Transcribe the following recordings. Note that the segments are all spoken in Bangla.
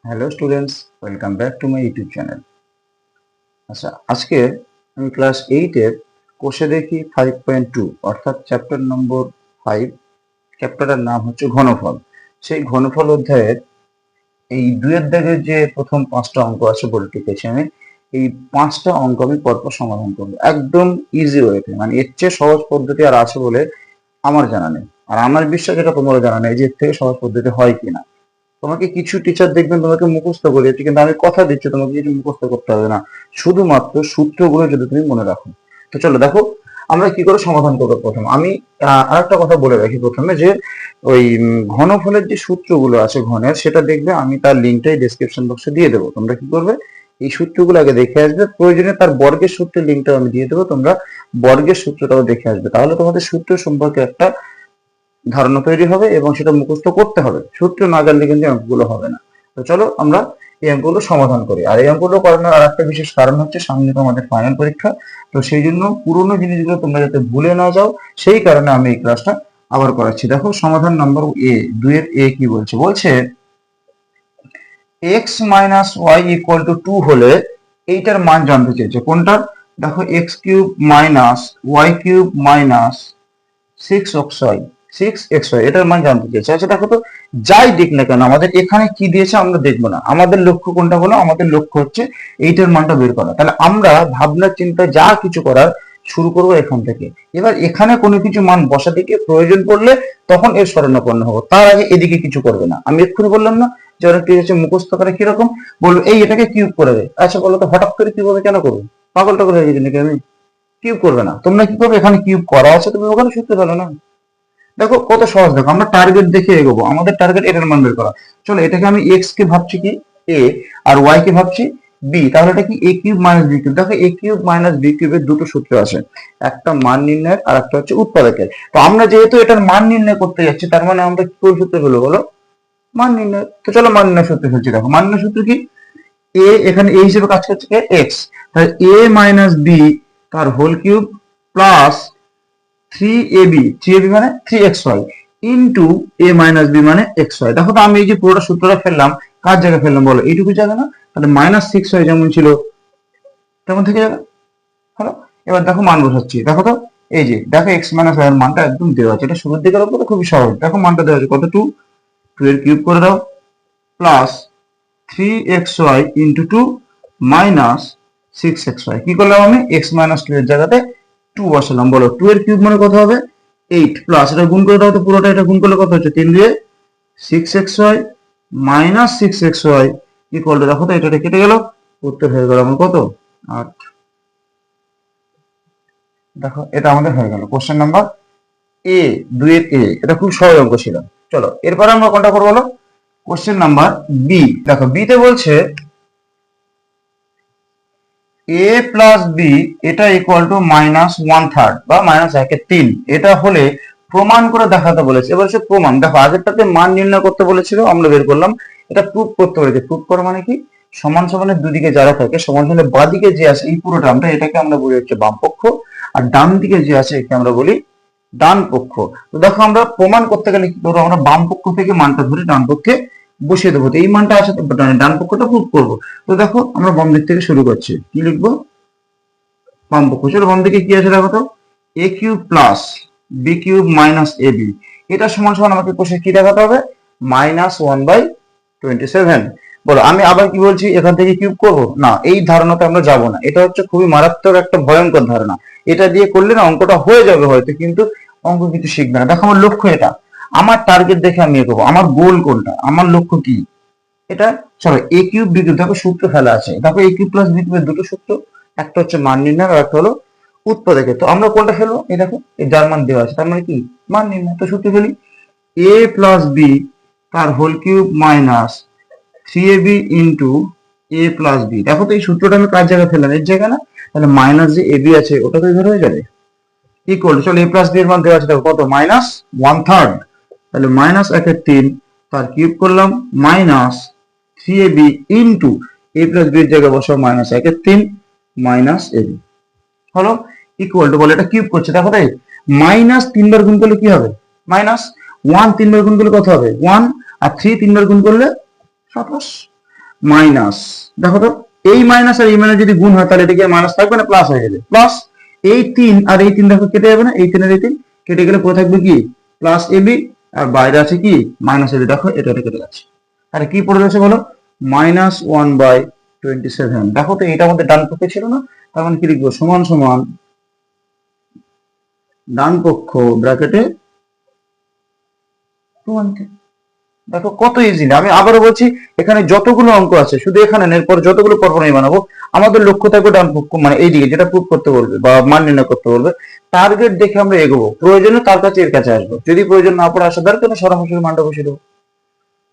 Hello students, welcome back to my YouTube channel. আচ্ছা, আজকে আমি ক্লাস 8 এর কোষে দেখি 5.2 অর্থাৎ চ্যাপ্টার নম্বর 5। চ্যাপ্টারের নাম হচ্ছে ঘনফল। সেই ঘনফল অধ্যায়ের এই দুয়ের দাগের যে প্রথম 5টা অঙ্ক আছে বলে লিখেছি আমি, এই 5টা অঙ্ক আমি পরপর সমাধান করবো একদম ইজি ওয়েতে। মানে এর চেয়ে সহজ পদ্ধতি আর আছে বলে আমার জানা নেই, আর আমার বিশ্বাস এটা তোমারও জানা নেই যে এর থেকে সহজ পদ্ধতি হয় কিনা। তোমাকে কিছু টিচার দেখবেন তোমাকে মুখস্থ করিয়েছে, কিন্তু আমি কথা দিচ্ছি তোমাকে কিছু মুখস্থ করতে হবে না, শুধুমাত্র সূত্রগুলো যদি তুমি মনে রাখো। তো চলো দেখো আমরা কি করে সমাধান করবো। প্রথম আমি আরেকটা কথা বলে রাখি প্রথমে, যে ওই ঘনফলের যে সূত্রগুলো আছে ঘনের, সেটা দেখবে আমি তার লিঙ্কটাই ডেসক্রিপশন বক্সে দিয়ে দেবো। তোমরা কি করবে, এই সূত্রগুলো আগে দেখে আসবে, প্রয়োজনে তার বর্গের সূত্রের লিঙ্কটাও আমি দিয়ে দেবো, তোমরা বর্গের সূত্রটাও দেখে আসবে। তাহলে তোমাদের সূত্র সম্পর্কে একটা ধারণা তৈরি হবে এবং সেটা মুখস্থ করতে হবে। সূত্র না জানলে কিন্তু অঙ্কগুলো হবে না। তো চলো আমরা এই অঙ্কগুলো সমাধান করি। আর এই অঙ্কগুলো করানোর আর একটা বিশেষ কারণ হচ্ছে সামনে তো আমাদের ফাইনাল পরীক্ষা। তো সেই জন্য পুরোনো জিনিসগুলো তোমরা যাতে ভুলে না যাও, সেই কারণে আমি এই ক্লাসটা আবার করাচ্ছি। দেখো সমাধান নম্বর এ, 2 এর এ কি বলছে, বলছে x minus y equal to 2 হলে এইটার মান জানতে চেয়েছে। কোনটার? দেখো x cube minus y cube minus 6xy এটার মান জানতে চেয়েছে। আচ্ছা দেখো তো, যাই দিক না কেন আমাদের এখানে কি দিয়েছে আমরা দেখবো না, আমাদের লক্ষ্য কোনটা হলো, আমাদের লক্ষ্য হচ্ছে এইটার মানটা বের করা। তাহলে আমরা ভাবনা চিন্তা যা কিছু করার শুরু করবো এখান থেকে। এবার এখানে কোনো কিছু মান বসাতে গিয়ে প্রয়োজন পড়লে তখন এর শরণাপন্ন হবো, তার আগে এদিকে কিছু করবে না। আমি এক্ষুনি বললাম না যে অনেক ঠিক আছে মুখস্থ করে কিরকম বলবো, এই এটাকে কিউব করে দেয়। আচ্ছা বলো তো, হঠাৎ করে কিভাবে কেন করবো? পাগল টাগল হয়ে গেছে নাকি আমি? কিউব করবে না। তোমরা কি করবে, এখানে কিউব করা আছে তুমি ওখানে সূত্র ফেলো না। দেখো কত সহজ। দেখো আমরা টার্গেট দেখে এগোবো, আমাদের টার্গেট এটার মান বের করা। চলো এটাকে আমি এক্স কে ভাবছি কি এ, আর ওয়াই কে ভাবছি বি, তাহলে এটা কি এ কিউব মাইনাস বি কিউব। দেখো এ কিউব মাইনাস বি কিউবের দুটো সূত্র আছে, একটা মান নির্ণয়ের আর একটা হচ্ছে উৎপাদকের। তো আমরা যেহেতু এটার মান নির্ণয় করতে যাচ্ছি, তার মানে আমরা কি করে সূত্র হলো বলো, মান নির্ণয়। তো চলো মান নির্ণয় সূত্র ফেলছি। দেখো মান নির্ণয় সূত্র কি, এ এখানে এ হিসেবে কাজ করছে কে, এক্স, তাহলে এ মাইনাস বি তার হোল কিউব প্লাস 3ab মানে 3xy into a minus b মানে xy। দেখো তো আমি এই যে পুরোটা সূত্রটা ফেললাম, কার জায়গায় ফেললাম বলো, এইটুকু জায়গা না? তাহলে মাইনাস 6y যেমন ছিল তেমন থেকে যাবে। হলো, এবার দেখো মান বসাচ্ছি। দেখো তো এই যে দেখো x মাইনাস y এর মানটা একদম দেওয়া আছে, এটা শুরুর দিকের উপরে খুবই সহজ। দেখো মানটা দেওয়া আছে কত, 2 এর কিউব করে দাও plus 3xy into 2 minus 6xy। কি করলাম আমি, x মাইনাস 2 এর জায়গাতে 2 বসালাম। বলো 2 এর কিউব মানে কত হবে, 8 প্লাস এটা গুণ করে দাও তো, পুরোটা এটা গুণ করলে কত হচ্ছে, 3 দিয়ে 6xy minus 6xy equal to, দেখো তো এটা কেটে গেল, উত্তর হয়ে গেল আমার কত, 8। দেখো এটা আমাদের হয়ে গেল কোশ্চেন নাম্বার এ, 2 এর এ। এটা খুব সহজ অঙ্ক ছিল। চলো এরপরে আমরা কোনটা করবো বলো, কোশ্চেন নাম্বার বি। দেখো বি তে বলছে এ প্লাস বি এটা ইকুয়াল টু মাইনাস 1/3 বা মাইনাস 1/3। এটা হলে প্রমাণ করে দেখাতে বলেছে। এবার সে প্রমাণ, দেখো আগেরটাতে মান নির্ণয় করতে বলেছিল, আমরা বের করলাম। এটা প্রুফ করতে বলেছে। প্রুফ করা মানে কি, সমান সমানের দুদিকে যারা থাকে, সমান সমানের বাঁ দিকে যে আছে এই পুরোটা আমরা এটাকে আমরা বলি হচ্ছে বাম পক্ষ, আর ডান দিকে যে আছে একে আমরা বলি ডান পক্ষ। তো দেখো আমরা প্রমাণ করতে গেলে কি করবো, আমরা বাম পক্ষ থেকে মানটা ধরে ডান পক্ষে বসিয়ে দেবো। তো এই মানটা আছে তো ডান পক্ষটা প্রুফ করবো। তো দেখো আমরা বাম দিক থেকে শুরু করছি, কি লিখবো, বাম পক্ষ। চলো বাম দিকে কি আছে দেখো তো, a cube plus b cube minus a b, এটা সমান সমান আমাকে কোষে কি দেখাতে হবে, মাইনাস 1/27। বলো আমি আবার কি বলছি, এখান থেকে কিউব করব না, এই ধারণাতে আমরা যাব না। এটা হচ্ছে খুবই মারাত্মক একটা ভয়ঙ্কর ধারণা। এটা দিয়ে করলে না অঙ্কটা হয়ে যাবে হয়তো, কিন্তু অঙ্ক কিছু শিখবে না। দেখো আমার লক্ষ্য এটা, আমার টার্গেট দেখে আমি এগোবো, আমার গোল কোনটা, আমার লক্ষ্য কি এটা। চলো এ কিউব বি কিউব, দেখো সূত্র ফেলা আছে। দেখো এ কিউব প্লাস বি কিউবের দুটো সূত্র, একটা হচ্ছে মান নির্ণয় আর একটা হলো উৎপাদকের। তো আমরা কোনটা ফেলবো, এই দেখো এই যার মান দেওয়া আছে তার মানে কি মান নির্ণয়। তো সূত্র ফেলি, এ প্লাস বি তার whole cube minus 3ab into a plus b. দেখো তো এই সূত্রটা আমি কার জায়গায় ফেললাম, এর জায়গা না? তাহলে মাইনাস যে এ বি আছে ওটা তো বের হয়ে যাবে, ইকুয়াল। চলো এ প্লাস বি এর মান দেওয়া আছে দেখো কত, মাইনাস 1/3। তাহলে মাইনাস 1/3 তার কিউব করলাম minus 3ab into a plus B এর জায়গায় বসাও মাইনাস 1/3 মাইনাস এ বি। হলো, ইকুয়াল টু, বলে এটা কিউব করছে। দেখো তাই মাইনাস 3 বার গুণ করলে কি হবে, মাইনাস 1 3 বার গুণ করলে কত হবে 1, আর 3 3 বার গুণ করলে 27। মাইনাস, দেখো তো এই মাইনাস আর এই মাইনাস যদি গুণ হয় তাহলে এটা কি মাইনাস থাকবে না প্লাস হয়ে যাবে, প্লাস এই 3 আর এই 3 দেখো কেটে যাবে না, এই 3 আর এই 3 কেটে গেলে পড়ে থাকবে কি প্লাস এবি, আর বাইরে আছে কি মাইনাস এবি, দেখো এটা কেটে যাচ্ছে, তাহলে কি পড়ে রয়েছে বলো -1/27। দেখো তো এটা আমাদের ডান পক্ষে ছিল না, তার মানে কি লিখবো সমান সমান ডান পক্ষ ব্র্যাকেটে 2 দেখো কত ইজি না। আমি আবারও বলছি এখানে যতগুলো অঙ্ক আছে শুধু এখানে এরপর যতগুলো পরপর আমি বানাবো আমাদের লক্ষ্য থাকবে ডান পক্ষ মানে এইদিকে যেটা প্রুভ করতে বলবে বা মান নির্ণয় করতে বলবে, টার্গেট দেখে আমরা এগোবো, প্রয়োজনে তার কাছে এর কাছে আসবো, যদি প্রয়োজন না পড়ে আসার দরকার সরাসরি মানটা বসিয়ে দেবো।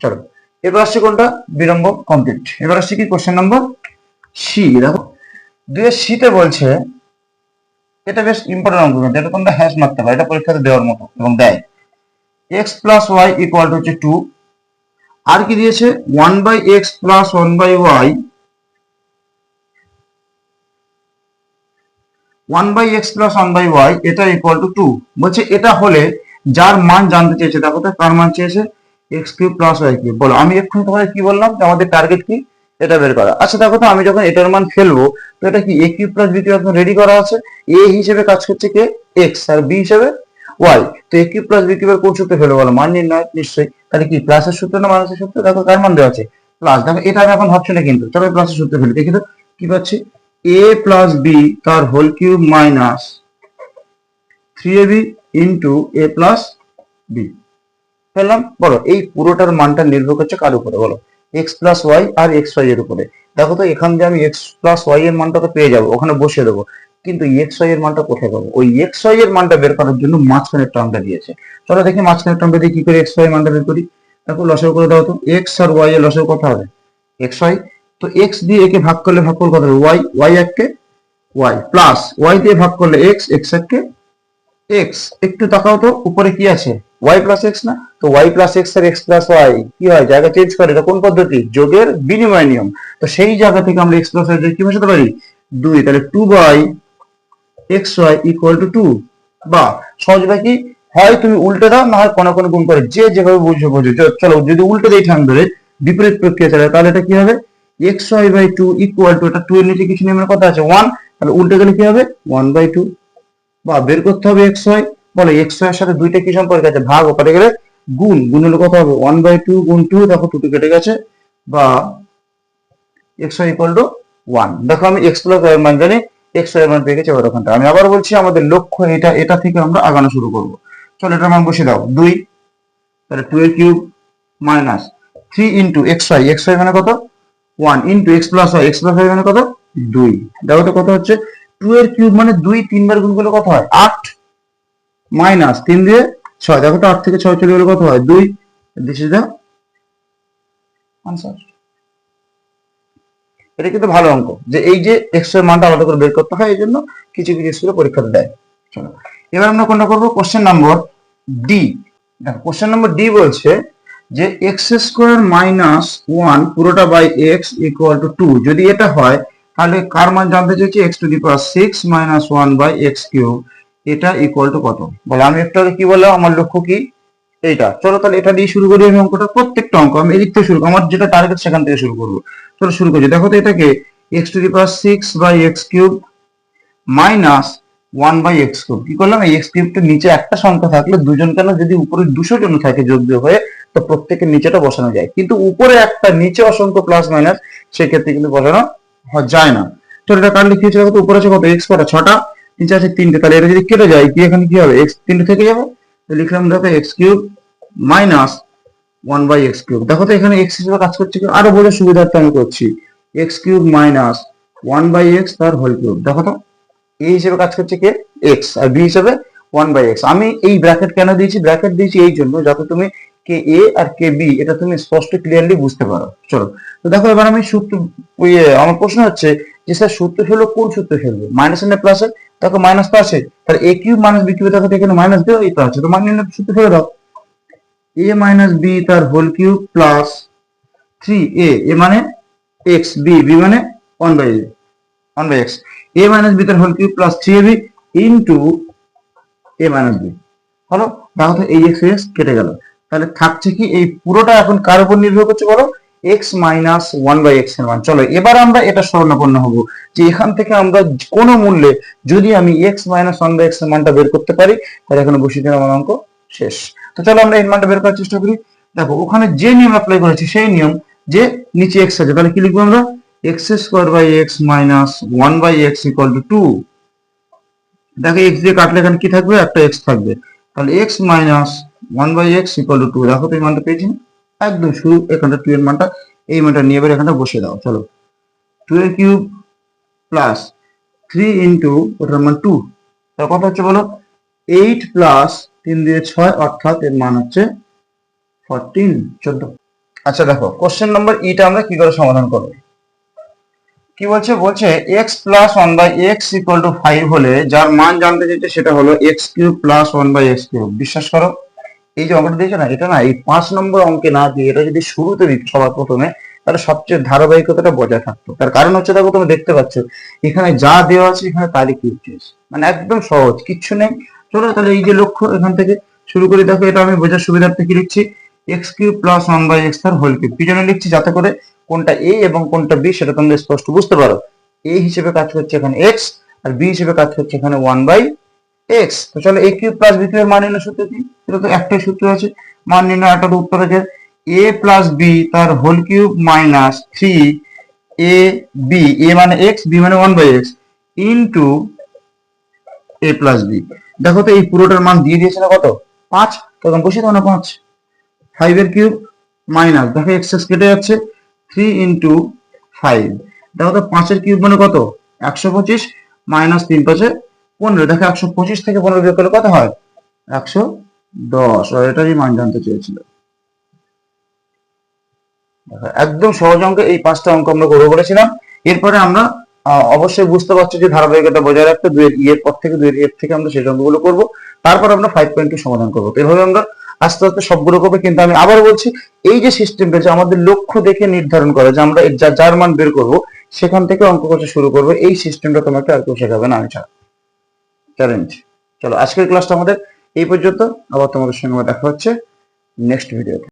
চলো এবার আসছে কোনটা, বিলম্ব কমপ্লিট। এবার আসছে কি কোশ্চেন নম্বর সি। দেখো 2 শীতে বলছে, এটা বেশ ইম্পর্টেন্ট অঙ্ক, কিন্তু এটা তোমরা হ্যাশ মারতে পারো, এটা পরীক্ষাতে দেওয়ার মতো এবং দেয়। x + y = হচ্ছে 2, আর কি দিয়েছে 1/x + 1/y, 1/x + 1/y এটা = 2 বলছে। এটা হলে যার মান জানতে চেয়েছে, দেখো তো কার মান চেয়েছে x³ + y³ বলো। আমি এক্ষুনি তোমাদের কি বললাম যে আমাদের টার্গেট কি এটা বের করা। আচ্ছা দেখো তো আমি যখন এটার মান ফেলবো তো এটা কি a³ + b³ একদম রেডি করা আছে, a হিসেবে কাজ করছে কে x আর b হিসেবে y, তো a³ + b³ এর কোন সূত্রে ফেলবো বলো, মান নির্ণয় নিশ্চয়ই, তাহলে কি প্লাসের সূত্র না মাইনাসের সূত্র, দেখো কার মান দেওয়া আছে প্লাস, দেখো এটা আমি এখন ভাবছি না কিন্তু চলো প্লাসের সূত্রে ফেলি, দেখি তো কি পাচ্ছি a + b তার whole cube minus 3ab into a + b ফেললাম। বলো এই পুরোটার মানটা নির্ভর করছে কার উপরে বলো, x + y আর xy এর উপরে। দেখো তো এখান দিয়ে আমি x + y এর মানটা তো পেয়ে যাবো, ওখানে বসিয়ে দেবো, কিন্তু xy এর মানটা কোথায় পাবো, ওই xy এর মানটা বের করার জন্য মাঝখানের টার্মটা দিয়েছে। চলো দেখি মাঝখানের টার্মটা দিয়ে কি করে xy এর মানটা বের করি। দেখো লসাগু করে দাও তো, x আর y এর লসাগু কত হবে xy, তো x দিয়ে একে ভাগ করলে ভাগফল কত হবে y, y এককে y প্লাস y দিয়ে ভাগ করলে x, x এককে x। একটু তাকাও তো উপরে কি আছে y + x না, তো y + x আর x + y কি হয় জায়গা চেঞ্জ করে, এটা কোন পদ্ধতি যোগের বিনিময় নিয়ম, তো সেই জায়গা থেকে আমরা x + y কি বসাতে পারি 2, তাহলে 2/xy = 2, বা সহজ কি হয় তুমি উল্টে দাও না হয় কোন কোন গুণ করে যে যেভাবে বুঝো বুঝো। চলো যদি উল্টে দেই ঠান ধরে বিপরীত প্রক্রিয়া চালায় তাহলে এটা কি হবে xy/2 = এটা 2 এর নিচে কিছু নিয়মের কথা আছে 1, তাহলে উল্টে গেলে কি হবে 1/2, বা বের করতে হবে xy, বলে xy এর সাথে দুইটা কি সম্পর্ক আছে ভাগ, ওপারে গেলে গুণ, গুণ হলে কত হবে 1/2 গুণ 2, দেখো 2 কেটে গেছে, বা xy = 1। দেখো আমি x + y এর মান জানি, xy এর মান পেয়ে গেছি ওখানটা। আমি আবার বলছি আমাদের লক্ষ্য এটা, এটা থেকে আমরা আগানো শুরু করব। চলো এটার মান বসিয়ে দাও 2, তাহলে 2 এর cube minus 3 into xy, xy মানে কত 1 into x + y, x + y মানে কত 2, দেখো তো কত হচ্ছে 2 এর কিউব মানে 2 3বার গুণ করলে কত হয় 8, মাইনাস 3 দিয়ে 6, দেখো তো 8 থেকে 6 চলে গেলে কত হয় 2, দিস ইজ দ্য আনসার। এটা কিন্তু ভালো অঙ্ক যে এই যে x এর মানটা আলাদা করে বের করতে হয়, এই জন্য কিছু কিছু স্কুলে পরীক্ষাতে দেয়। চলো এবার আমরা কোনটা করবো কোশ্চেন নম্বর ডি। দেখো কোশ্চেন নম্বর ডি বলছে যে x² - 1 পুরোটা বাই x = 2, যদি এটা হয় তাহলে কার মান জানতে চাইছি x⁶ - 1/x³ এটা = কত বলে। আমি একটু আগে কি বললাম আমার লক্ষ্য কি এইটা, চলো তাহলে এটা দিয়ে শুরু করি। আমি অঙ্কটা প্রত্যেকটা অঙ্ক আমি এদিক থেকে শুরু, আমার যেটা টার্গেট সেখান থেকে শুরু করবো। চলো শুরু করছি। দেখো তো এটাকে x⁶/x³ মাইনাস 1/x³ কি করলাম, এই x³ টা নিচে একটা সংখ্যা থাকলে দুজন কেন যদি উপরে 200 জন থাকে যোগ বিয়োগ হয়ে তো প্রত্যেকের নিচেটা বসানো যায়, কিন্তু উপরে একটা নিচে অসংখ্য প্লাস মাইনাস সেক্ষেত্রে কিন্তু বসানো যায় না। চলো এটা কাটলে কি হচ্ছে, দেখো তো উপরে আছে কত x কটা 6টা, নিচে আছে 3টে, তাহলে এটা যদি কেটে যায় কি এখানে কি হবে x 3টে থেকে যাবে, লিখলাম দেখো x³ মাইনাস 1/x³। দেখো তো এখানে x হিসেবে কাজ করছে, আরো বোঝার সুবিধার্থে আমি করছি x³ মাইনাস 1/x তার হোল কিউব। দেখো তো a হিসেবে কাজ করছে কে x আর b হিসেবে 1/x। আমি এই ব্র্যাকেট কেন দিয়েছি, ব্র্যাকেট দিয়েছি এই জন্য যাতে তুমি কে a আর কে b এটা তুমি স্পষ্ট ক্লিয়ারলি বুঝতে পারো। চলো তো দেখো এবার আমি সূত্র, আমার প্রশ্ন হচ্ছে যে স্যার সূত্র ফেলবো কোন সূত্র ফেলবো মাইনাসের না প্লাসের, দেখো মাইনাস তো আছে তাহলে a³ - b³ দেখো এখানে মাইনাস দেও এই তো আছে, তো মানে সূত্র ফেলে দাও a - b তার whole cube plus 3a, a মানে x, b মানে 1/x, a - b তার whole cube plus 3ab into a - b হলো। দেখো তো এই x কেটে গেল, তাহলে থাকছে কি এই পুরোটা এখন কার উপর নির্ভর করছে বলো x minus one by x এর মান। চলো এবার আমরা এটা শরণাপন্ন হবো যে এখান থেকে আমরা কোনো মূল্যে যদি আমি x minus one by x এর মানটা বের করতে পারি তাহলে এখানে বসিয়ে দিলাম আমার অঙ্ক শেষ। তো চলো আমরা এর মানটা বের করার চেষ্টা করি। দেখো ওখানে যে নিয়ম অ্যাপ্লাই করেছি সেই নিয়ম, যে নিচে এক্স আছে তাহলে কি লিখবো আমরা, x square by x minus one by x equal to 2। দেখো এক্স দিয়ে কাটলে এখানে কি থাকবে, একটা এক্স থাকবে, তাহলে x minus one by x equal to 2। দেখো তো এই মানটা পেয়েছি না, একদম শুরু এখানটা 2 এর মানটা, এই মানটা নিয়ে এবার এখানটা বসিয়ে দাও। চলো 2 এর কিউব প্লাস 3 ইন্টু ওটার মান 2, তার কথা হচ্ছে বলো 8 প্লাস 3 দিয়ে 6 অর্থাৎ এর মান হচ্ছে 14। আচ্ছা দেখো কোশ্চেন নাম্বার ইটা আমরা কি করে সমাধান করবো, কি বলছে, বলছে x plus one by x equal to 5 হলে যার মান জানতে চাইছে সেটা হলো x cube plus one by x cube. বিশ্বাস করো এই যে অঙ্কটা দিয়েছে না, এটা না এই 5 নম্বর অঙ্কে না দিয়ে এটা যদি শুরুতে দিত সবার প্রথমে তাহলে সবচেয়ে ধারাবাহিকতাটা বজায় থাকতো। তার কারণ হচ্ছে দেখো তুমি দেখতে পাচ্ছ এখানে যা দেওয়া আছে এখানে তারই কিউব চেয়েছে, মানে একদম সহজ, কিচ্ছু নেই। চলো তাহলে এই যে লক্ষ্য এখান থেকে শুরু করে, দেখো এটা আমি বোঝার সুবিধার্থে কি লিখছি, x cube plus one by x তার হোল কিউব। কি জন্য লিখছি, যাতে করে কোনটা এ এবং কোনটা বি সেটা তোমরা স্পষ্ট বুঝতে পারো। এ হিসেবে কাজ করছে এখানে এক্স আর বি হিসেবে কাজ করছে এখানে ওয়ান বাই এক্স। তো চলো এ কিউব প্লাস বি কিউবের মান নির্ণয় সূত্র কি, এটা তো একটাই সূত্র আছে, মান নির্ণয় একটা উত্তর আছে এ প্লাস বি তার whole cube minus 3 a b, a মানে এক্স বি মানে one by x into a plus b. দেখো তো এই পুরোটার মান দিয়ে দিয়েছে না কত, 5, তখন বসিয়ে দাও না 5। 5 এর কিউব মাইনাস, দেখো এক্স এক্স কেটে যাচ্ছে 3 ইন্টু 5। দেখো তো 5 এর কিউব মানে কত 125 মাইনাস 3 5 15। দেখো 125 থেকে 15 বিয়োগ করলে কত হয় 110, আর এটারই মান জানতে চেয়েছিল। একদম সহজ অঙ্ক, এই 5টা অঙ্ক আমরা করবো বলেছিলাম। এরপরে আমরা অবশ্যই বুঝতে পারছি যে ধারাবাহিকতা বজায় রাখতে 2 এর ই এর পর থেকে 2 এর এর থেকে আমরা সেই অঙ্কগুলো করবো, তারপর আমরা 5.2 সমাধান করবো। তো এভাবে আমরা আস্তে আস্তে সবগুলো করবো। কিন্তু আমি আবার বলছি এই যে সিস্টেমটা যে আমাদের লক্ষ্য দেখে নির্ধারণ করা যে আমরা যার মান বের করবো সেখান থেকে অঙ্ক করতে শুরু করবো, এই সিস্টেমটা তোমাকে আর কেউ শেখাবে না, আমি ছাড়া। চ্যালেঞ্জ। চলো আজকের ক্লাসটা আমাদের এই পর্যন্ত, আবার তোমাদের সঙ্গে দেখা হচ্ছে নেক্সট ভিডিওতে।